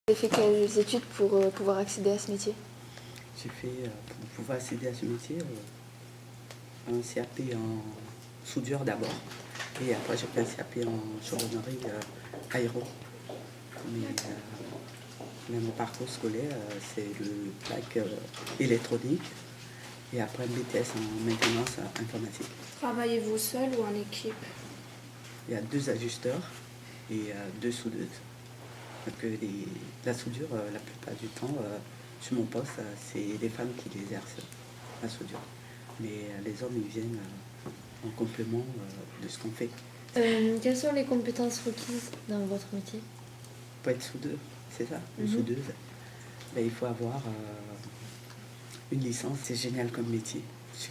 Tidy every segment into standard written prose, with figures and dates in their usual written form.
Vous avez fait quelles études pour pouvoir accéder à ce métier? J'ai fait, pour pouvoir accéder à ce métier, un CAP en soudure d'abord. Et après, j'ai fait un CAP en chaudronnerie aéro. Mais mon parcours scolaire, c'est le bac électronique et après un BTS en maintenance informatique. Travaillez-vous seul ou en équipe? Il y a 2 ajusteurs et 2 soudeuses. Donc, la soudure, la plupart du temps, sur mon poste, c'est les femmes qui l'exercent, la soudure. Mais les hommes, ils viennent en complément de ce qu'on fait. Quelles sont les compétences requises dans votre métier? Pour être soudeur, c'est ça, ou soudeuse, ben, il faut avoir une licence. C'est génial comme métier.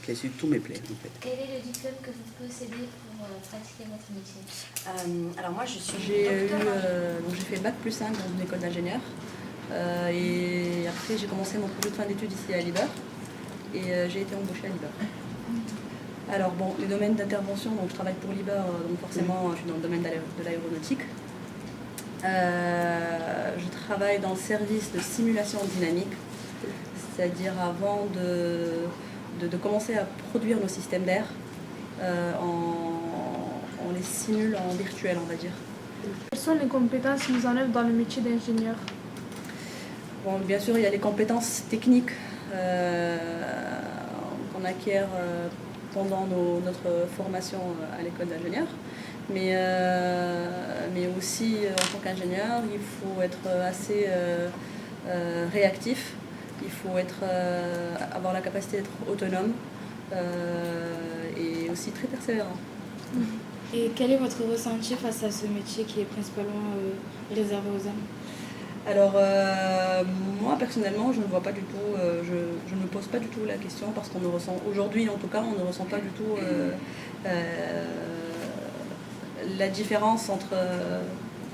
Je suis tous mes plaies, en fait. Quel est le diplôme que vous possédez pour pratiquer votre métier? Alors moi, j'ai fait bac plus 5 dans une école d'ingénieur. Et après, j'ai commencé mon projet de fin d'études ici à Liber. Et j'ai été embauchée à Liber. Alors bon, les domaines d'intervention, donc je travaille pour Liber, donc forcément je suis dans le domaine de l'aéronautique. Je travaille dans le service de simulation dynamique, c'est-à-dire avant de commencer à produire nos systèmes d'air, on les simule en virtuel, on va dire. Quelles sont les compétences mises en œuvre dans le métier d'ingénieur? Bon, bien sûr, il y a les compétences techniques qu'on acquiert pendant notre formation à l'école d'ingénieur. Mais aussi, en tant qu'ingénieur, il faut être assez réactif. Il faut avoir la capacité d'être autonome et aussi très persévérant. Et quel est votre ressenti face à ce métier qui est principalement réservé aux hommes? Alors, moi, personnellement, je ne vois pas du tout, je ne me pose pas du tout la question parce qu'on ne ressent, aujourd'hui en tout cas, on ne ressent pas du tout la différence entre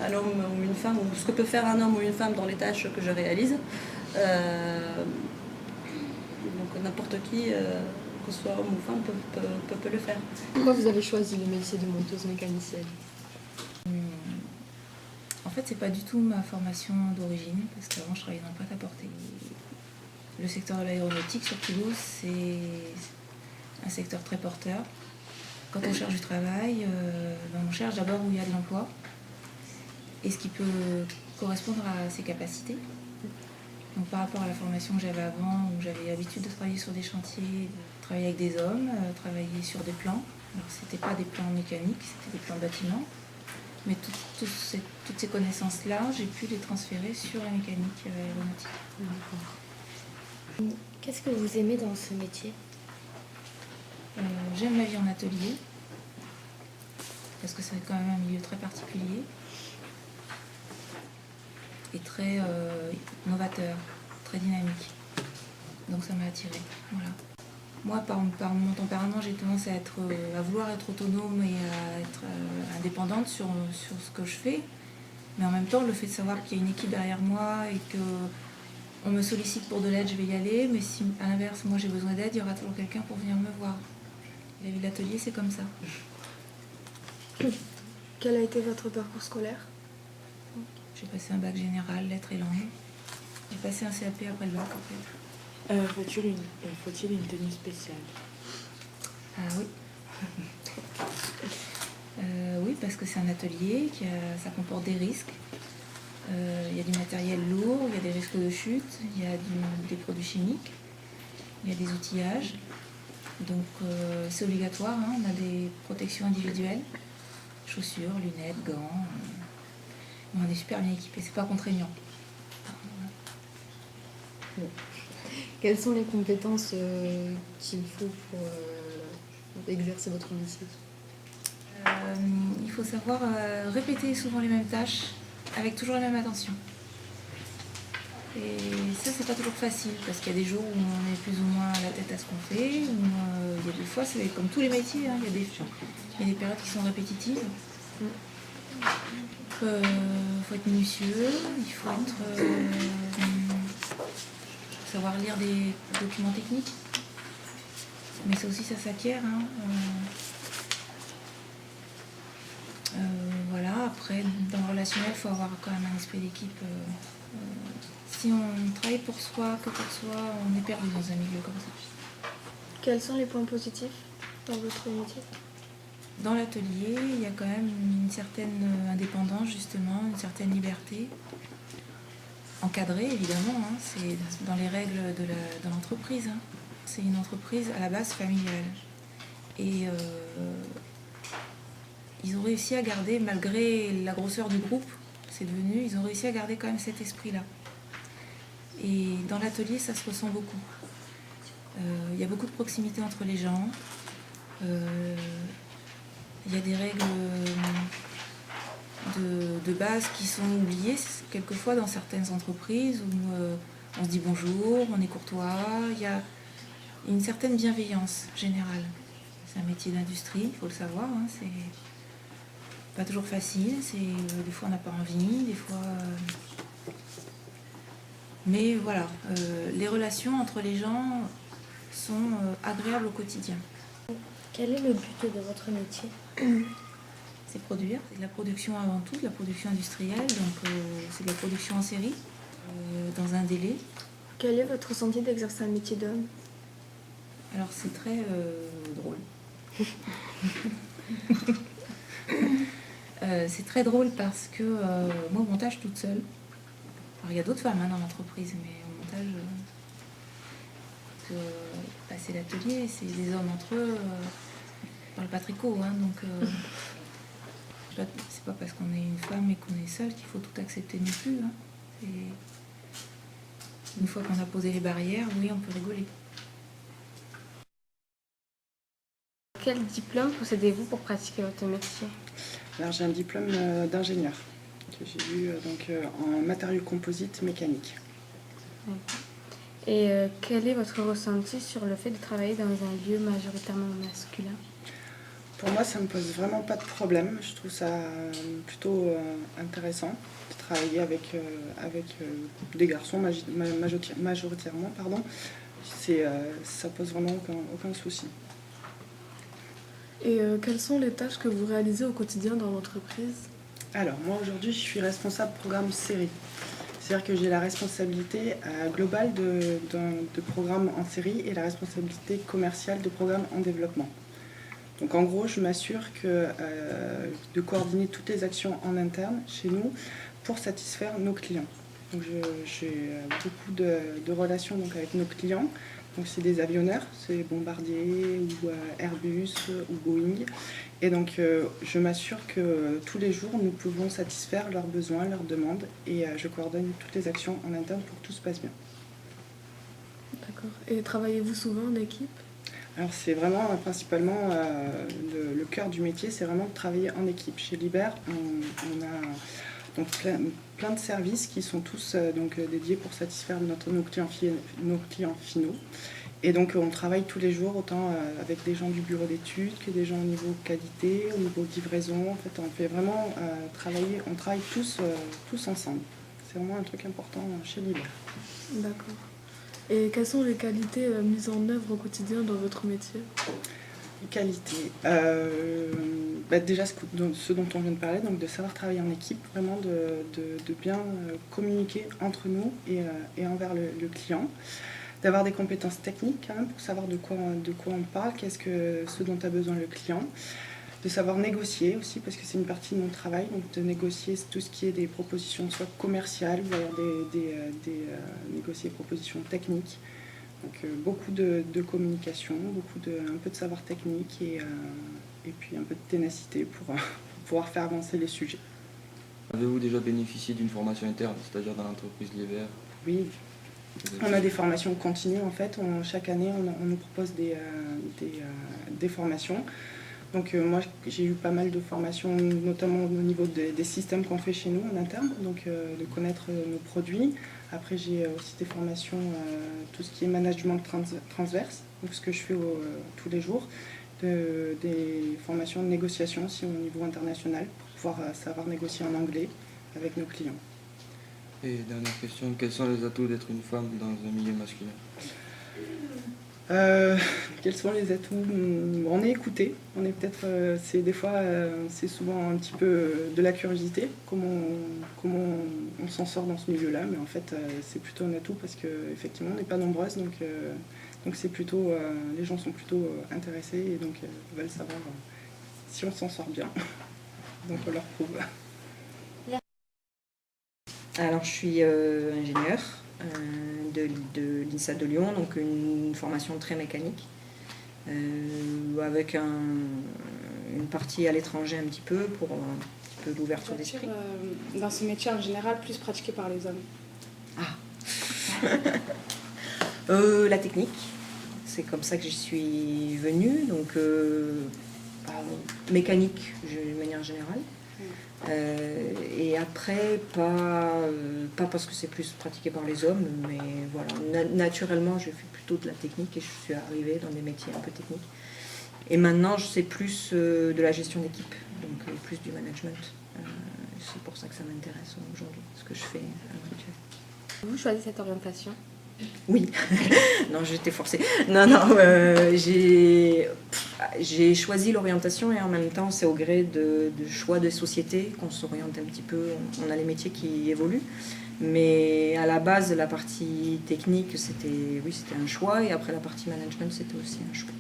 un homme ou une femme, ou ce que peut faire un homme ou une femme dans les tâches que je réalise. Donc n'importe qui, que ce soit homme ou femme, peut le faire. Pourquoi vous avez choisi le métier de monteuse mécanicienne? En fait, c'est pas du tout ma formation d'origine, parce qu'avant je travaillais dans le prêt-à-porter. Le secteur de l'aéronautique sur Toulouse, c'est un secteur très porteur. Quand on cherche du travail, on cherche d'abord où il y a de l'emploi et ce qui peut correspondre à ses capacités. Donc par rapport à la formation que j'avais avant, où j'avais l'habitude de travailler sur des chantiers, de travailler avec des hommes, travailler sur des plans. Alors c'était pas des plans mécaniques, c'était des plans bâtiments. Mais toutes ces connaissances-là, j'ai pu les transférer sur la mécanique aéronautique. Qu'est-ce que vous aimez dans ce métier? J'aime la vie en atelier, parce que c'est quand même un milieu très particulier et très novateur, très dynamique. Donc ça m'a attirée. Voilà. Moi, par mon tempérament, j'ai tendance à vouloir être autonome et à être indépendante sur ce que je fais. Mais en même temps, le fait de savoir qu'il y a une équipe derrière moi et qu'on me sollicite pour de l'aide, je vais y aller. Mais si, à l'inverse, moi j'ai besoin d'aide, il y aura toujours quelqu'un pour venir me voir. La vie de l'atelier, c'est comme ça. Quel a été votre parcours scolaire? J'ai passé un bac général, lettres et langues. J'ai passé un CAP après le bac, en fait. Faut-il une tenue spéciale? Ah oui. Oui, parce que c'est un atelier, ça comporte des risques. Il y a du matériel lourd, il y a des risques de chute, il y a des produits chimiques, il y a des outillages. Donc c'est obligatoire, hein, on a des protections individuelles, chaussures, lunettes, gants. On est super bien équipés, c'est pas contraignant. Bon. Quelles sont les compétences qu'il faut pour exercer votre métier? Il faut savoir répéter souvent les mêmes tâches avec toujours la même attention. Et ça, c'est pas toujours facile parce qu'il y a des jours où on est plus ou moins à la tête à ce qu'on fait. Il y a des fois, c'est comme tous les métiers, hein, il y a des périodes qui sont répétitives. Il faut être minutieux, il faut savoir lire des documents techniques. Mais ça aussi, ça s'acquiert. Hein. Voilà, après. Après, dans le relationnel, il faut avoir quand même un esprit d'équipe. Si on travaille pour soi, que pour soi, on est perdu dans un milieu comme ça. Quels sont les points positifs dans votre métier? Dans l'atelier, il y a quand même une certaine indépendance, justement, une certaine liberté. Encadrée, évidemment, hein, c'est dans les règles de l'entreprise. Hein. C'est une entreprise à la base familiale. Et ils ont réussi à garder, malgré la grosseur du groupe, ils ont réussi à garder quand même cet esprit-là. Et dans l'atelier, ça se ressent beaucoup. Il y a beaucoup de proximité entre les gens. Il y a des règles de base qui sont oubliées quelquefois dans certaines entreprises où on se dit bonjour, on est courtois. Il y a une certaine bienveillance générale. C'est un métier d'industrie, il faut le savoir. Hein, c'est pas toujours facile. Des fois on n'a pas envie, des fois. Mais voilà, les relations entre les gens sont agréables au quotidien. Quel est le but de votre métier? C'est produire. C'est de la production avant tout, de la production industrielle. Donc c'est de la production en série, dans un délai. Quel est votre ressenti d'exercer un métier d'homme? Alors c'est très drôle. C'est très drôle parce que moi, au montage toute seule. Alors il y a d'autres femmes dans l'entreprise, mais au montage, c'est l'atelier, c'est des hommes entre eux. On parle pas tricot, hein, donc c'est pas parce qu'on est une femme et qu'on est seule qu'il faut tout accepter non plus. Hein. Une fois qu'on a posé les barrières, oui, on peut rigoler. Quel diplôme possédez-vous pour pratiquer votre métier? Alors j'ai un diplôme d'ingénieur que j'ai eu en matériaux composites mécaniques. Et quel est votre ressenti sur le fait de travailler dans un lieu majoritairement masculin? Pour moi, ça ne me pose vraiment pas de problème. Je trouve ça plutôt intéressant de travailler avec des garçons majoritairement. Pardon. Ça pose vraiment aucun souci. Et quelles sont les tâches que vous réalisez au quotidien dans l'entreprise? Alors, moi aujourd'hui, je suis responsable programme série. C'est-à-dire que j'ai la responsabilité globale de programmes en série et la responsabilité commerciale de programmes en développement. Donc en gros, je m'assure de coordonner toutes les actions en interne chez nous pour satisfaire nos clients. Donc j'ai beaucoup de relations avec nos clients. Donc c'est des avionneurs, c'est Bombardier ou Airbus ou Boeing. Et donc je m'assure que tous les jours, nous pouvons satisfaire leurs besoins, leurs demandes. Et je coordonne toutes les actions en interne pour que tout se passe bien. D'accord. Et travaillez-vous souvent en équipe? Alors c'est vraiment principalement le cœur du métier, c'est vraiment de travailler en équipe. Chez Liber, on a donc plein de services qui sont tous dédiés pour satisfaire nos clients finaux. Et donc on travaille tous les jours, autant avec des gens du bureau d'études que des gens au niveau qualité, au niveau livraison. En fait, on fait vraiment on travaille tous ensemble. C'est vraiment un truc important chez Liber. D'accord. Et quelles sont les qualités mises en œuvre au quotidien dans votre métier? Les qualités. Déjà ce dont on vient de parler, donc de savoir travailler en équipe, vraiment de bien communiquer entre nous et envers le client. D'avoir des compétences techniques quand même pour savoir de quoi on parle, ce dont a besoin le client. De savoir négocier aussi, parce que c'est une partie de mon travail, donc de négocier tout ce qui est des propositions soit commerciales ou alors négocier des propositions techniques. Donc beaucoup de communication, un peu de savoir technique et puis un peu de ténacité pour pouvoir faire avancer les sujets. Avez-vous déjà bénéficié d'une formation interne, c'est-à-dire dans l'entreprise Liber? Oui. On a des formations continues en fait. Chaque année, on nous propose des formations. Donc moi, j'ai eu pas mal de formations, notamment au niveau des systèmes qu'on fait chez nous en interne, donc de connaître nos produits. Après, j'ai aussi des formations, tout ce qui est management transverse, donc ce que je fais tous les jours. Des formations de négociation aussi au niveau international, pour pouvoir savoir négocier en anglais avec nos clients. Et dernière question, quels sont les atouts d'être une femme dans un milieu masculin? Quels sont les atouts? On est écouté, on est peut-être, c'est des fois, c'est souvent un petit peu de la curiosité, comment on s'en sort dans ce milieu-là, mais en fait c'est plutôt un atout parce qu'effectivement on n'est pas nombreuses, donc c'est plutôt, les gens sont plutôt intéressés et donc veulent savoir si on s'en sort bien, donc on leur prouve. Alors je suis ingénieure de l'INSA de Lyon, donc une formation très mécanique, avec une partie à l'étranger un petit peu pour un petit peu d'ouverture d'esprit. Dans ce métier en général, plus pratiqué par les hommes. La technique, c'est comme ça que j'y suis venue, donc mécanique de manière générale. Et après, pas parce que c'est plus pratiqué par les hommes, mais voilà, naturellement, je fais plutôt de la technique et je suis arrivée dans des métiers un peu techniques. Et maintenant, je sais plus de la gestion d'équipe, donc plus du management. C'est pour ça que ça m'intéresse aujourd'hui, ce que je fais à l'heure actuelle. Vous choisissez cette orientation? Oui, non, j'étais forcée. Non, j'ai choisi l'orientation et en même temps, c'est au gré de choix de société qu'on s'oriente un petit peu. On a les métiers qui évoluent, mais à la base, la partie technique, c'était un choix et après la partie management, c'était aussi un choix.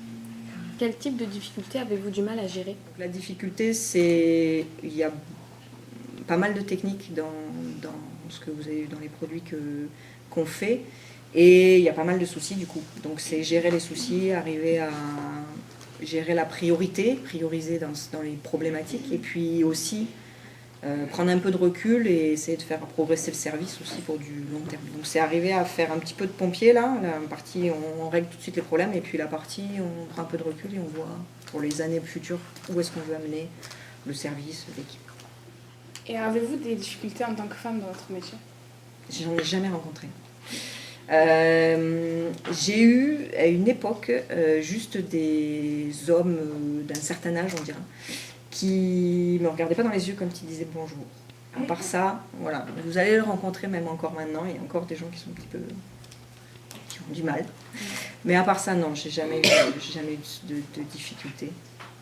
Quel type de difficulté avez-vous du mal à gérer? La difficulté, c'est il y a pas mal de techniques dans ce que vous avez dans les produits qu'on fait. Et il y a pas mal de soucis du coup. Donc c'est gérer les soucis, arriver à gérer la prioriser dans les problématiques et puis aussi prendre un peu de recul et essayer de faire progresser le service aussi pour du long terme. Donc c'est arriver à faire un petit peu de pompier là, la partie on règle tout de suite les problèmes et puis la partie on prend un peu de recul et on voit pour les années futures où est-ce qu'on veut amener le service, l'équipe. Et avez-vous des difficultés en tant que femme dans votre métier? J'en ai jamais rencontré. J'ai eu à une époque juste des hommes d'un certain âge, on dirait, qui me regardaient pas dans les yeux comme s'ils disaient bonjour. À part ça, voilà, vous allez le rencontrer même encore maintenant, il y a encore des gens qui sont un petit peu qui ont du mal. Mais à part ça, non, j'ai jamais eu de difficultés.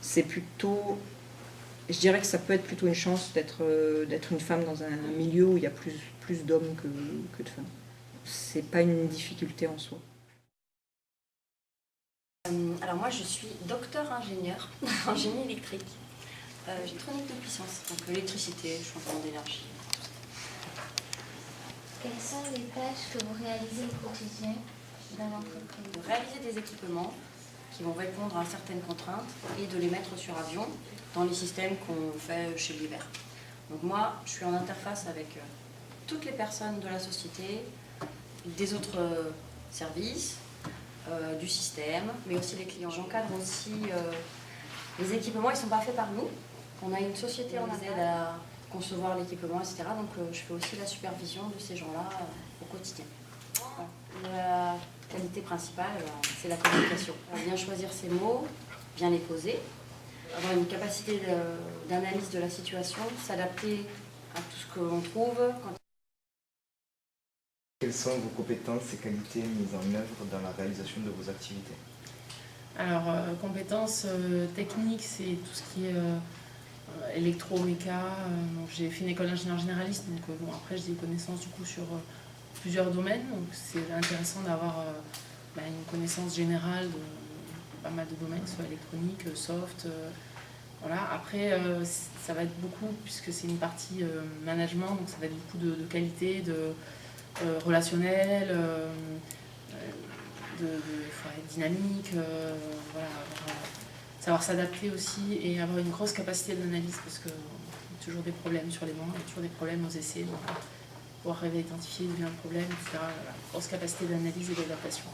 C'est plutôt, je dirais que ça peut être plutôt une chance d'être une femme dans un milieu où il y a plus d'hommes que de femmes. C'est pas une difficulté en soi. Alors moi je suis docteur ingénieur en génie électrique, électronique de puissance, donc l'électricité, changement d'énergie. Quelles sont les tâches que vous réalisez au quotidien dans l'entreprise? De réaliser des équipements qui vont répondre à certaines contraintes et de les mettre sur avion dans les systèmes qu'on fait chez Liebherr. Donc moi je suis en interface avec toutes les personnes de la société, des autres services, du système, mais aussi les clients. J'encadre aussi les équipements, ils ne sont pas faits par nous. On a une société en aide à concevoir l'équipement, etc. Donc je fais aussi la supervision de ces gens-là au quotidien. La qualité principale, c'est la communication. Bien choisir ses mots, bien les poser, avoir une capacité d'analyse de la situation, s'adapter à tout ce que l'on trouve. Quelles sont vos compétences et qualités mises en œuvre dans la réalisation de vos activités? Alors, compétences techniques, c'est tout ce qui est électroméca. J'ai fait une école d'ingénieur généraliste, donc bon, après j'ai des connaissances du coup sur plusieurs domaines. Donc c'est intéressant d'avoir une connaissance générale de pas mal de domaines, soit électronique, soft. Voilà. Après, ça va être beaucoup, puisque c'est une partie management, donc ça va être beaucoup de qualité, de relationnel, faut être dynamique, voilà, savoir s'adapter aussi et avoir une grosse capacité d'analyse parce qu'il y a toujours des problèmes sur les bancs, il y a toujours des problèmes aux essais, donc pouvoir arriver à identifier d'où vient le problème, etc. Voilà, grosse capacité d'analyse et d'adaptation.